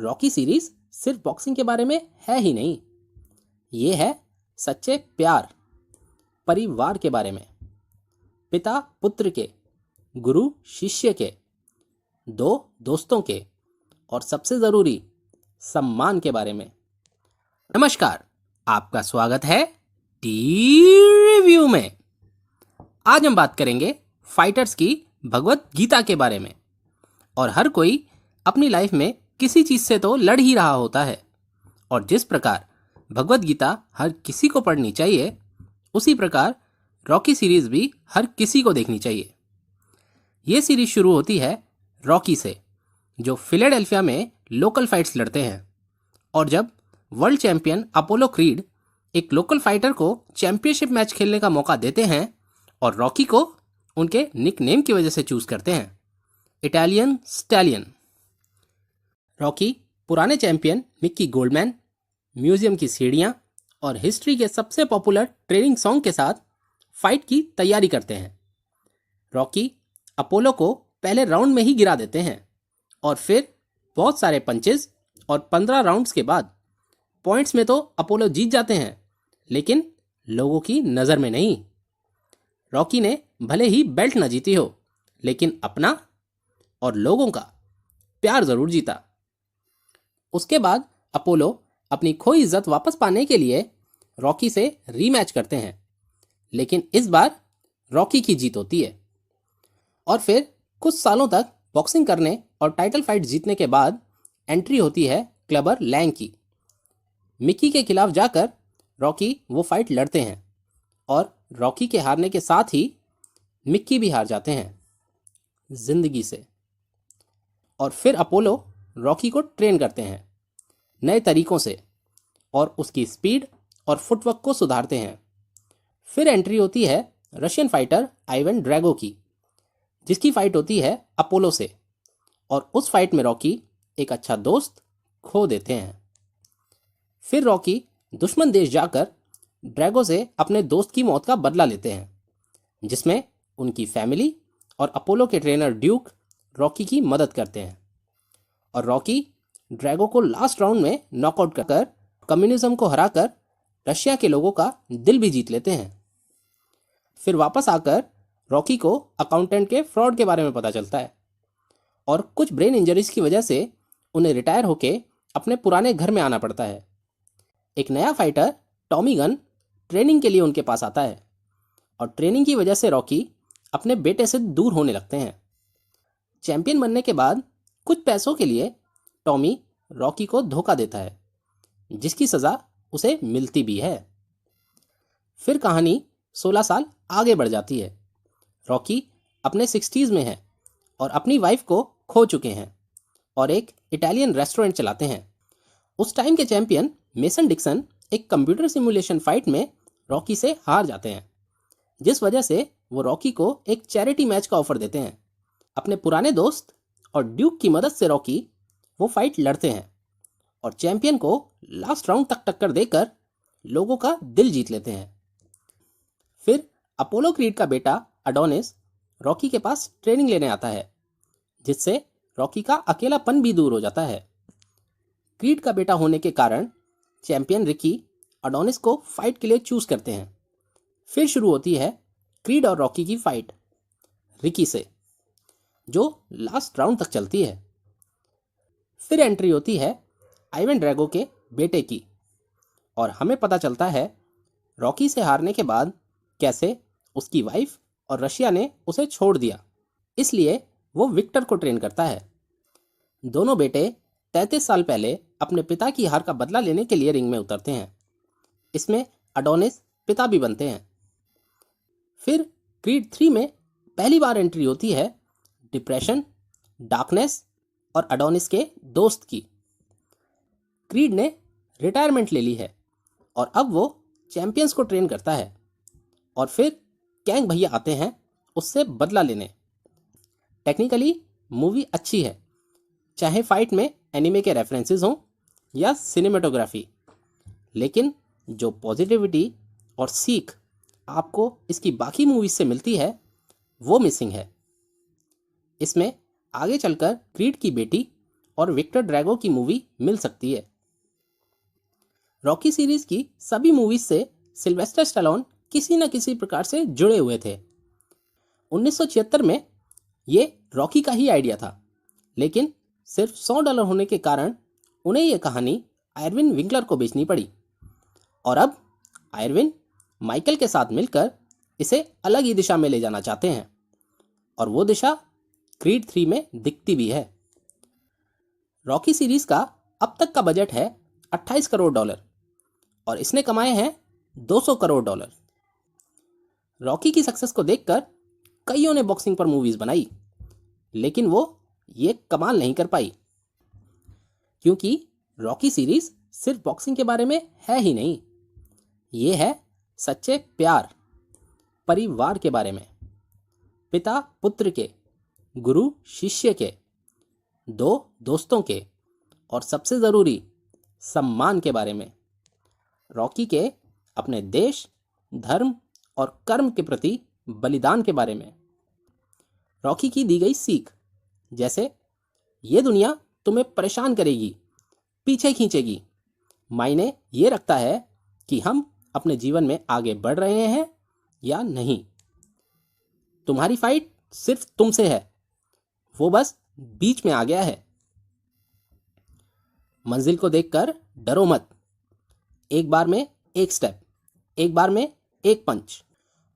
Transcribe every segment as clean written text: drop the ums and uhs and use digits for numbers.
Rocky series सिर्फ boxing के बारे में है ही नहीं, ये है सच्चे प्यार, परिवार के बारे में, पिता पुत्र के, गुरु शिष्य के, दो दोस्तों के और सबसे ज़रूरी सम्मान के बारे में। नमस्कार, आपका स्वागत है टी रिव्यू में। आज हम बात करेंगे फाइटर्स की भगवत गीता के बारे में। और हर कोई अपनी लाइफ में किसी चीज़ से तो लड़ ही रहा होता है, और जिस प्रकार भगवत गीता हर किसी को पढ़नी चाहिए, उसी प्रकार रॉकी सीरीज़ भी हर किसी को देखनी चाहिए। ये सीरीज़ शुरू होती है रॉकी से, जो फिलाडेल्फिया में लोकल फाइट्स लड़ते हैं। और जब वर्ल्ड चैंपियन अपोलो क्रीड एक लोकल फाइटर को चैंपियनशिप मैच खेलने का मौका देते हैं, और रॉकी को उनके निक नेम की वजह से चूज़ करते हैं, इटालियन स्टैलियन। रॉकी पुराने चैंपियन मिक्की गोल्डमैन, म्यूजियम की सीढ़ियाँ और हिस्ट्री के सबसे पॉपुलर ट्रेनिंग सॉन्ग के साथ फाइट की तैयारी करते हैं। रॉकी अपोलो को पहले राउंड में ही गिरा देते हैं, और फिर बहुत सारे पंचेस और 15 राउंड्स के बाद पॉइंट्स में तो अपोलो जीत जाते हैं, लेकिन लोगों की नज़र में नहीं। रॉकी ने भले ही बेल्ट न जीती हो, लेकिन अपना और लोगों का प्यार ज़रूर जीता। उसके बाद अपोलो अपनी खोई इज्जत वापस पाने के लिए रॉकी से रीमैच करते हैं, लेकिन इस बार रॉकी की जीत होती है। और फिर कुछ सालों तक बॉक्सिंग करने और टाइटल फाइट जीतने के बाद एंट्री होती है क्लबर लैंग की। मिकी के खिलाफ जाकर रॉकी वो फाइट लड़ते हैं, और रॉकी के हारने के साथ ही मिक्की भी हार जाते हैं जिंदगी से। और फिर अपोलो रॉकी को ट्रेन करते हैं नए तरीकों से, और उसकी स्पीड और फुटवर्क को सुधारते हैं। फिर एंट्री होती है रशियन फाइटर आइवन ड्रैगो की, जिसकी फाइट होती है अपोलो से, और उस फाइट में रॉकी एक अच्छा दोस्त खो देते हैं। फिर रॉकी दुश्मन देश जाकर ड्रैगो से अपने दोस्त की मौत का बदला लेते हैं, जिसमें उनकी फैमिली और अपोलो के ट्रेनर ड्यूक रॉकी की मदद करते हैं। और रॉकी ड्रैगो को लास्ट राउंड में नॉकआउट कर कम्युनिज्म को हराकर रशिया के लोगों का दिल भी जीत लेते हैं। फिर वापस आकर रॉकी को अकाउंटेंट के फ्रॉड के बारे में पता चलता है, और कुछ ब्रेन इंजरीज की वजह से उन्हें रिटायर होके अपने पुराने घर में आना पड़ता है। एक नया फाइटर टॉमी गन ट्रेनिंग के लिए उनके पास आता है, और ट्रेनिंग की वजह से रॉकी अपने बेटे से दूर होने लगते हैं। चैंपियन बनने के बाद कुछ पैसों के लिए टॉमी रॉकी को धोखा देता है, जिसकी सज़ा उसे मिलती भी है। फिर कहानी 16 साल आगे बढ़ जाती है। रॉकी अपने 60s में है और अपनी वाइफ को खो चुके हैं, और एक इटालियन रेस्टोरेंट चलाते हैं। उस टाइम के चैंपियन मेसन डिक्सन एक कंप्यूटर सिमुलेशन फाइट में रॉकी से हार जाते हैं, जिस वजह से वो रॉकी को एक चैरिटी मैच का ऑफर देते हैं। अपने पुराने दोस्त और ड्यूक की मदद से रॉकी वो फाइट लड़ते हैं, और चैंपियन को लास्ट राउंड तक टक्कर देकर लोगों का दिल जीत लेते हैं। फिर अपोलो क्रीड का बेटा अडोनिस रॉकी के पास ट्रेनिंग लेने आता है, जिससे रॉकी का अकेलापन भी दूर हो जाता है। क्रीड का बेटा होने के कारण चैंपियन रिकी अडोनिस को फाइट के लिए चूज करते हैं। फिर शुरू होती है क्रीड और रॉकी की फाइट रिकी से, जो लास्ट राउंड तक चलती है। फिर एंट्री होती है आइवन ड्रैगो के बेटे की, और हमें पता चलता है रॉकी से हारने के बाद कैसे उसकी वाइफ और रशिया ने उसे छोड़ दिया, इसलिए वो विक्टर को ट्रेन करता है। दोनों बेटे 33 साल पहले अपने पिता की हार का बदला लेने के लिए रिंग में उतरते हैं। इसमें अडोनिस पिता भी बनते हैं। फिर क्रीड 3 में पहली बार एंट्री होती है डिप्रेशन, डार्कनेस और अडोनिस के दोस्त की। क्रीड ने रिटायरमेंट ले ली है, और अब वो चैंपियंस को ट्रेन करता है। और फिर कैंग भैया आते हैं उससे बदला लेने। टेक्निकली मूवी अच्छी है, चाहे फाइट में एनिमे के रेफरेंसेस हों या सिनेमेटोग्राफी, लेकिन जो पॉजिटिविटी और सीख आपको इसकी बाकी मूवीज से मिलती है वो मिसिंग है। इसमें आगे चलकर क्रीड की बेटी और विक्टर ड्रैगो की मूवी मिल सकती है। रॉकी सीरीज की सभी मूवीज से सिल्वेस्टर स्टैलोन किसी न किसी प्रकार से जुड़े हुए थे। 1976 में ये रॉकी का ही आइडिया था, लेकिन सिर्फ $100 होने के कारण उन्हें यह कहानी आयरविन विंकलर को बेचनी पड़ी और अब आयरविन माइकल के साथ मिलकर इसे अलग ही दिशा में ले जाना चाहते हैं और वो दिशा क्रीड 3 में दिखती भी है। रॉकी सीरीज का अब तक का बजट है $28 करोड़ और इसने कमाए हैं $200 करोड़। रॉकी की सक्सेस को देखकर कईयों ने बॉक्सिंग पर मूवीज बनाई, लेकिन वो ये कमाल नहीं कर पाई, क्योंकि रॉकी सीरीज सिर्फ बॉक्सिंग के बारे में है ही नहीं, ये है सच्चे प्यार, परिवार के बारे में, पिता पुत्र के, गुरु शिष्य के, दो दोस्तों के और सबसे ज़रूरी सम्मान के बारे में। रॉकी के अपने देश, धर्म और कर्म के प्रति बलिदान के बारे में। रॉकी की दी गई सीख, जैसे ये दुनिया तुम्हें परेशान करेगी, पीछे खींचेगी, मायने ये रखता है कि हम अपने जीवन में आगे बढ़ रहे हैं या नहीं। तुम्हारी फाइट सिर्फ तुमसे है, वो बस बीच में आ गया है। मंजिल को देखकर डरो मत, एक बार में एक स्टेप, एक बार में एक पंच।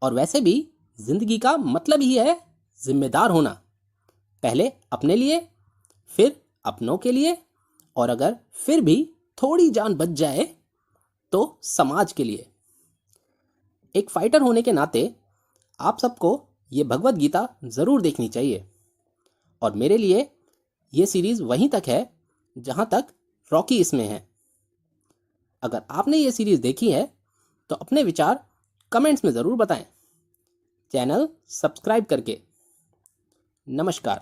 और वैसे भी जिंदगी का मतलब ही है जिम्मेदार होना, पहले अपने लिए, फिर अपनों के लिए, और अगर फिर भी थोड़ी जान बच जाए तो समाज के लिए। एक फाइटर होने के नाते आप सबको ये भगवत गीता ज़रूर देखनी चाहिए और मेरे लिए ये सीरीज़ वहीं तक है जहाँ तक रॉकी इसमें है। अगर आपने ये सीरीज़ देखी है तो अपने विचार कमेंट्स में ज़रूर बताएं, चैनल सब्सक्राइब करके। नमस्कार।